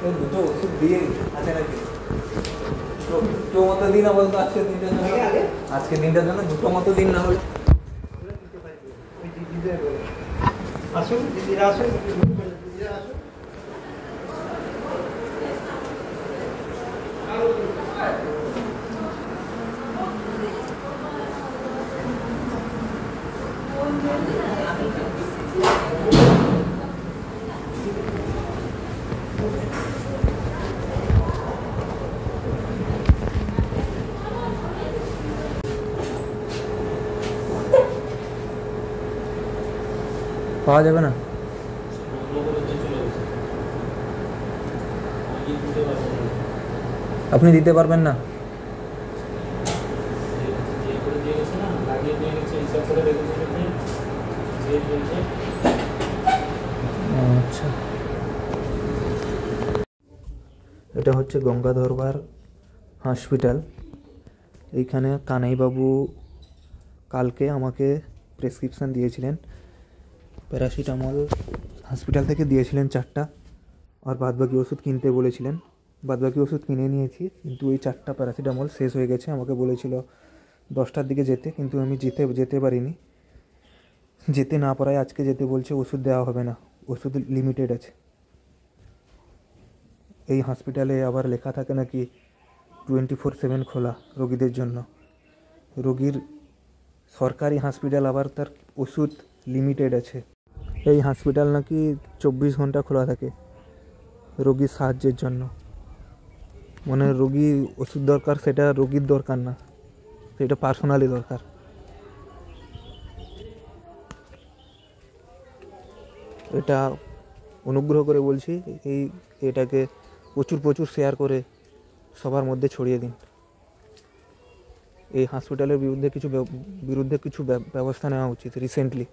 এই দুটো ওষুধ দিয়ে আছে নাকি? দুটো মতো দিন আপাতত আজকের দিনটার জন্য, আজকের দিনটার জন্য দুটো মতো দিন না হলে আসুন দিদিরা আসুন, দিদিরা আসুন। পাওয়া যাবে না? আপনি দিতে পারবেন না? আচ্ছা, এটা হচ্ছে গঙ্গাধরবার হসপিটাল। এইখানে কানাইবাবু কালকে আমাকে প্রেসক্রিপশান দিয়েছিলেন, প্যারাসিটামল হসপিটাল থেকে দিয়েছিলেন 4টা, আর বাদবাকি ওষুধ কিনতে বলেছিলেন। বাদবাকি ওষুধ কিনে নিয়েছি, কিন্তু ওই 4টা প্যারাসিটামল শেষ হয়ে গেছে। আমাকে বলেছিল 10টার দিকে যেতে, কিন্তু আমি যেতে পারিনি। যেতে না পারায় আজকে যেতে বলছে, ওষুধ দেওয়া হবে না, ওষুধ লিমিটেড আছে। এই হসপিটালে আবার লেখা থাকে নাকি 24/7 খোলা রোগীদের জন্য। রোগীর সরকারি হসপিটাল, আবার তার ওষুধ লিমিটেড আছে। এই হসপিটাল নাকি 24 ঘন্টা খোলা থাকে রোগীর সাহায্যের জন্য। মানে রোগী ওষুধ দরকার, সেটা রোগীর দরকার না, সেটা পার্সোনালি দরকার। এটা অনুগ্রহ করে বলছি, এটাকে প্রচুর শেয়ার করে সবার মধ্যে ছড়িয়ে দিন। এই হসপিটালের বিরুদ্ধে কিছু ব্যবস্থা নেওয়া উচিত রিসেন্টলি।